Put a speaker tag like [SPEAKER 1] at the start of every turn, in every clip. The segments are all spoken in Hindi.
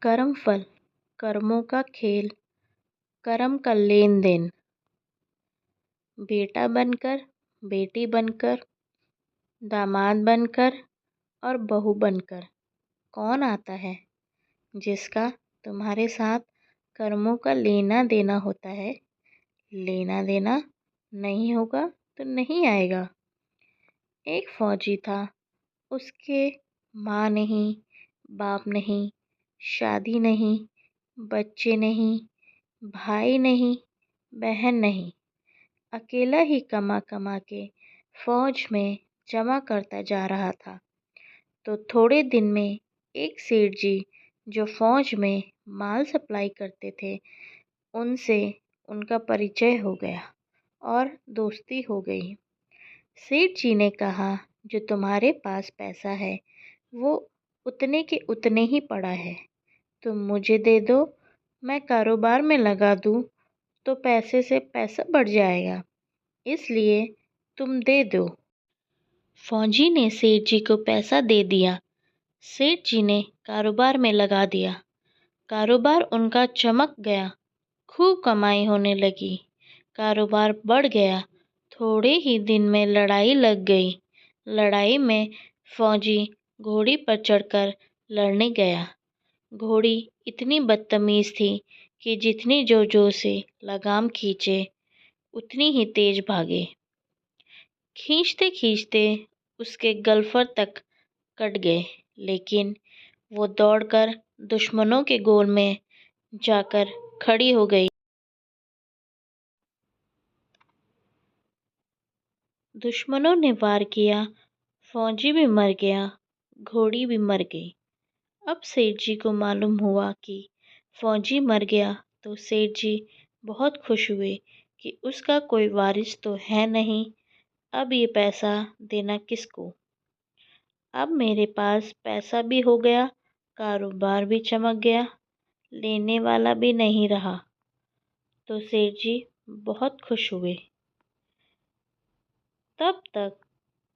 [SPEAKER 1] कर्म फल, कर्मों का खेल, कर्म का लेन देन। बेटा बनकर, बेटी बनकर, दामाद बनकर और बहू बनकर कौन आता है जिसका तुम्हारे साथ कर्मों का लेना देना होता है। लेना देना नहीं होगा तो नहीं आएगा। एक फौजी था, उसके माँ नहीं, बाप नहीं, शादी नहीं, बच्चे नहीं, भाई नहीं, बहन नहीं। अकेला ही कमा कमा के फौज में जमा करता जा रहा था। तो थोड़े दिन में एक सेठ जी जो फौज में माल सप्लाई करते थे, उनसे उनका परिचय हो गया और दोस्ती हो गई। सेठ जी ने कहा, जो तुम्हारे पास पैसा है वो उतने के उतने ही पड़ा है, तुम मुझे दे दो, मैं कारोबार में लगा दूँ तो पैसे से पैसा बढ़ जाएगा, इसलिए तुम दे दो। फौजी ने सेठ जी को पैसा दे दिया। सेठ जी ने कारोबार में लगा दिया। कारोबार उनका चमक गया, खूब कमाई होने लगी, कारोबार बढ़ गया। थोड़े ही दिन में लड़ाई लग गई। लड़ाई में फौजी घोड़ी पर चढ़कर लड़ने गया। घोड़ी इतनी बदतमीज़ थी कि जितनी जोर जोर से लगाम खींचे उतनी ही तेज भागे। खींचते खींचते उसके गलफर तक कट गए, लेकिन वो दौड़कर दुश्मनों के गोल में जाकर खड़ी हो गई। दुश्मनों ने वार किया, फौजी भी मर गया, घोड़ी भी मर गई। अब सेठ जी को मालूम हुआ कि फौजी मर गया तो सेठ जी बहुत खुश हुए कि उसका कोई वारिस तो है नहीं। अब ये पैसा देना किसको। अब मेरे पास पैसा भी हो गया, कारोबार भी चमक गया, लेने वाला भी नहीं रहा। तो सेठ जी बहुत खुश हुए। तब तक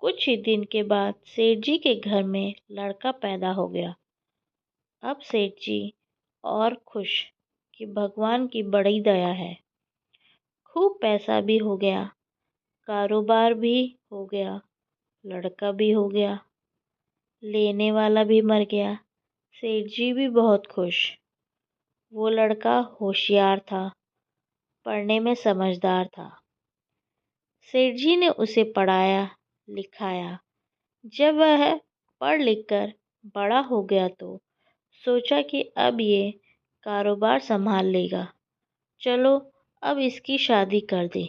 [SPEAKER 1] कुछ ही दिन के बाद सेठ जी के घर में लड़का पैदा हो गया। अब सेठ जी और खुश कि भगवान की बड़ी दया है। खूब पैसा भी हो गया, कारोबार भी हो गया, लड़का भी हो गया, लेने वाला भी मर गया। सेठ जी भी बहुत खुश। वो लड़का होशियार था, पढ़ने में समझदार था। सेठ जी ने उसे पढ़ाया लिखाया। जब वह पढ़ लिख कर बड़ा हो गया तो सोचा कि अब ये कारोबार संभाल लेगा, चलो अब इसकी शादी कर दें।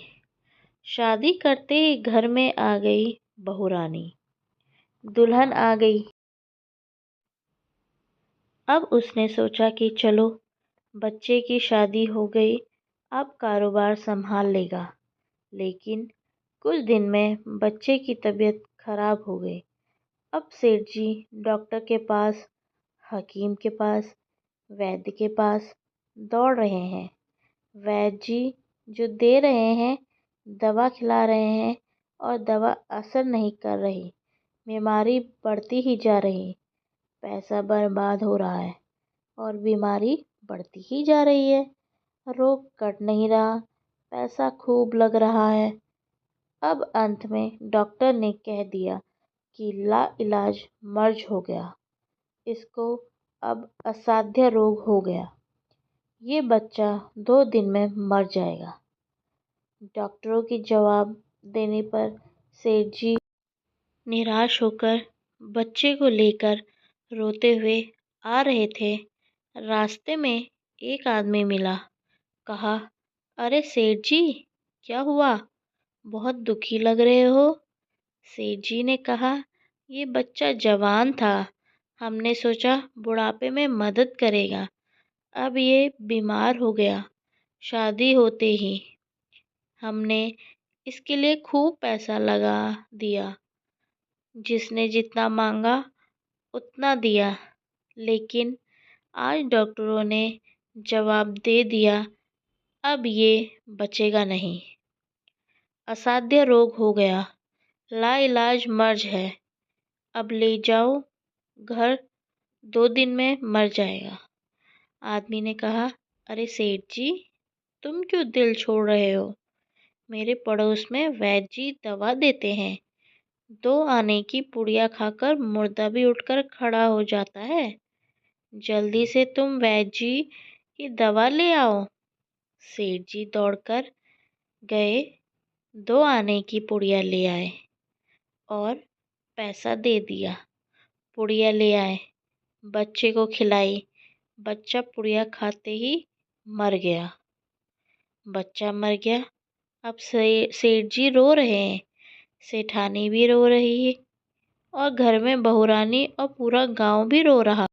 [SPEAKER 1] शादी करते ही घर में आ गई बहू रानी, दुल्हन आ गई। अब उसने सोचा कि चलो बच्चे की शादी हो गई, अब कारोबार संभाल लेगा। लेकिन कुछ दिन में बच्चे की तबीयत खराब हो गई। अब सेठ जी डॉक्टर के पास, हकीम के पास, वैद्य के पास दौड़ रहे हैं। वैद्य जी जो दे रहे हैं, दवा खिला रहे हैं और दवा असर नहीं कर रही, बीमारी बढ़ती ही जा रही, पैसा बर्बाद हो रहा है और बीमारी बढ़ती ही जा रही है। रोग कट नहीं रहा, पैसा खूब लग रहा है। अब अंत में डॉक्टर ने कह दिया कि लाइलाज मर्ज हो गया, इसको अब असाध्य रोग हो गया, ये बच्चा 2 दिन में मर जाएगा। डॉक्टरों की जवाब देने पर सेठ जी निराश होकर बच्चे को लेकर रोते हुए आ रहे थे। रास्ते में एक आदमी मिला। कहा, अरे सेठ जी, क्या हुआ, बहुत दुखी लग रहे हो। सेठ जी ने कहा, ये बच्चा जवान था, हमने सोचा बुढ़ापे में मदद करेगा, अब ये बीमार हो गया। शादी होते ही हमने इसके लिए खूब पैसा लगा दिया, जिसने जितना मांगा उतना दिया, लेकिन आज डॉक्टरों ने जवाब दे दिया, अब ये बचेगा नहीं, असाध्य रोग हो गया, लाइलाज मर्ज है, अब ले जाओ घर, 2 दिन में मर जाएगा। आदमी ने कहा, अरे सेठ जी, तुम क्यों दिल छोड़ रहे हो? मेरे पड़ोस में वैद्य जी दवा देते हैं। 2 आने की पुड़िया खाकर मुर्दा भी उठकर खड़ा हो जाता है। जल्दी से तुम वैद्य जी की दवा ले आओ। सेठ जी दौड़कर गए, 2 आने की पुड़िया ले आए और पैसा दे दिया। पुड़िया ले आए, बच्चे को खिलाई। बच्चा पुड़िया खाते ही मर गया। बच्चा मर गया। अब सेठ जी रो रहे हैं, सेठानी भी रो रही है और घर में बहुरानी और पूरा गांव भी रो रहा।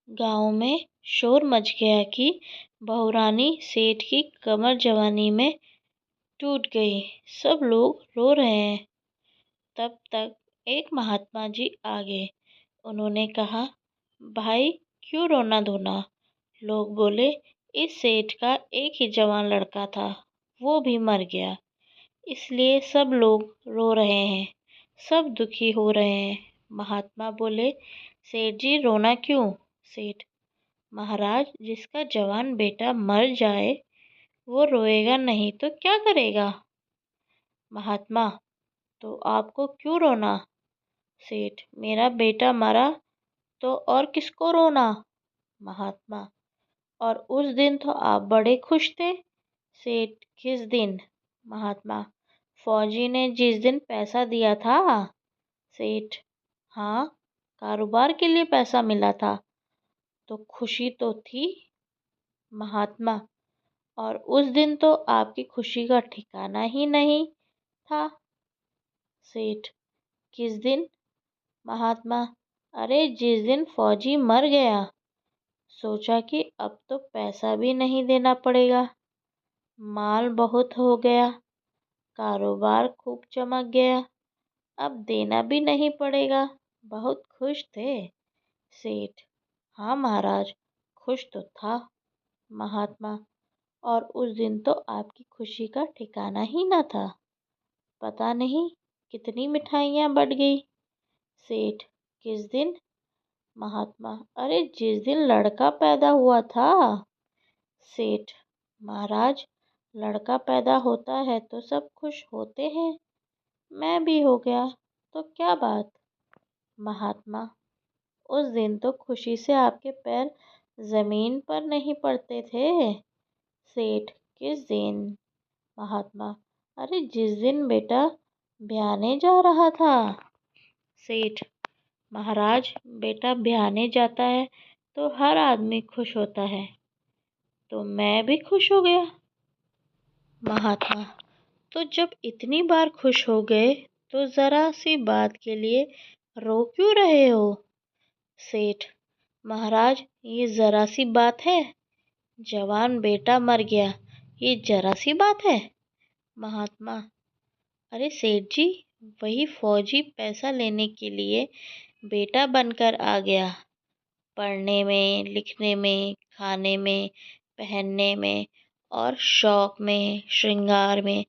[SPEAKER 1] गांव में शोर मच गया कि बहुरानी सेठ की कमर जवानी में टूट गई। सब लोग रो रहे हैं। तब तक एक महात्मा जी आ गए। उन्होंने कहा, भाई क्यों रोना धोना? लोग बोले, इस सेठ का एक ही जवान लड़का था, वो भी मर गया, इसलिए सब लोग रो रहे हैं, सब दुखी हो रहे हैं। महात्मा बोले, सेठ जी रोना क्यों? सेठ, महाराज जिसका जवान बेटा मर जाए वो रोएगा नहीं तो क्या करेगा? महात्मा, तो आपको क्यों रोना? सेठ, मेरा बेटा मरा तो और किसको रोना? महात्मा, और उस दिन तो आप बड़े खुश थे। सेठ, किस दिन? महात्मा, फौजी ने जिस दिन पैसा दिया था। सेठ, हाँ, कारोबार के लिए पैसा मिला था तो खुशी तो थी। महात्मा, और उस दिन तो आपकी खुशी का ठिकाना ही नहीं था। सेठ, किस दिन? महात्मा, अरे जिस दिन फौजी मर गया, सोचा कि अब तो पैसा भी नहीं देना पड़ेगा, माल बहुत हो गया, कारोबार खूब चमक गया, अब देना भी नहीं पड़ेगा, बहुत खुश थे। सेठ, हाँ महाराज, खुश तो था। महात्मा, और उस दिन तो आपकी खुशी का ठिकाना ही न था, पता नहीं कितनी मिठाइयाँ बट गई। सेठ, किस दिन? महात्मा, अरे जिस दिन लड़का पैदा हुआ था। सेठ, महाराज लड़का पैदा होता है तो सब खुश होते हैं, मैं भी हो गया तो क्या बात? महात्मा, उस दिन तो खुशी से आपके पैर जमीन पर नहीं पड़ते थे। सेठ, किस दिन? महात्मा, अरे जिस दिन बेटा ब्याने जा रहा था। सेठ, महाराज बेटा ब्याने जाता है तो हर आदमी खुश होता है, तो मैं भी खुश हो गया। महात्मा, तो जब इतनी बार खुश हो गए तो जरा सी बात के लिए रो क्यों रहे हो? सेठ, महाराज ये जरा सी बात है? जवान बेटा मर गया, ये जरा सी बात है? महात्मा, अरे सेठ जी, वही फौजी पैसा लेने के लिए बेटा बनकर आ गया। पढ़ने में, लिखने में, खाने में, पहनने में और शौक में, श्रृंगार में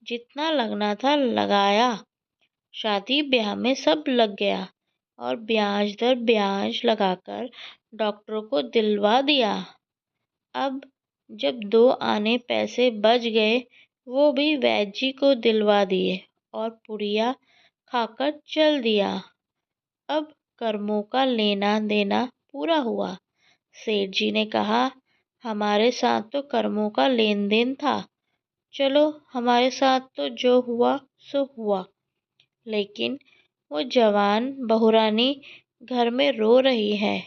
[SPEAKER 1] जितना लगना था लगाया। शादी ब्याह में सब लग गया और ब्याज दर ब्याज लगाकर डॉक्टरों को दिलवा दिया। अब जब 2 आने पैसे बच गए वो भी वैद्य जी को दिलवा दिए और पुड़िया खाकर चल दिया। अब कर्मों का लेना देना पूरा हुआ। सेठ जी ने कहा, हमारे साथ तो कर्मों का लेन देन था, चलो हमारे साथ तो जो हुआ सो हुआ। लेकिन वो जवान बहुरानी घर में रो रही है।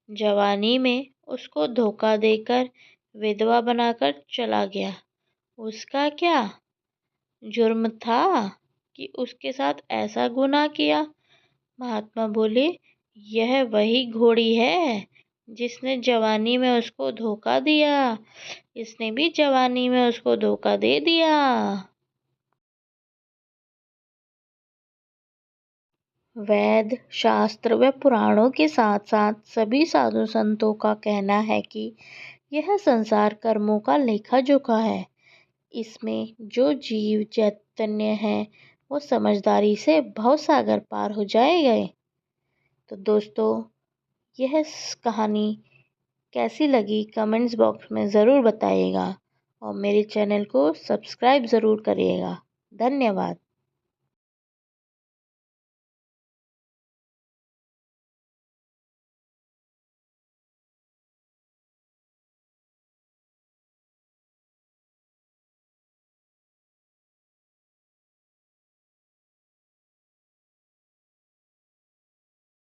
[SPEAKER 1] जवानी में उसको धोखा देकर विधवा बनाकर चला गया। उसका क्या जुर्म था कि उसके साथ ऐसा गुनाह किया? महात्मा बोले, यह वही घोड़ी है जिसने जवानी में उसको धोखा दिया, इसने भी जवानी में उसको धोखा दे दिया। वेद, शास्त्र व पुराणों के साथ साथ सभी साधु संतों का कहना है कि यह संसार कर्मों का लेखा जोखा है। इसमें जो जीव चैतन्य है वो समझदारी से भव सागर पार हो जाएंगे। तो दोस्तों, यह कहानी कैसी लगी कमेंट्स बॉक्स में ज़रूर बताइएगा और मेरे चैनल को सब्सक्राइब ज़रूर करिएगा। धन्यवाद।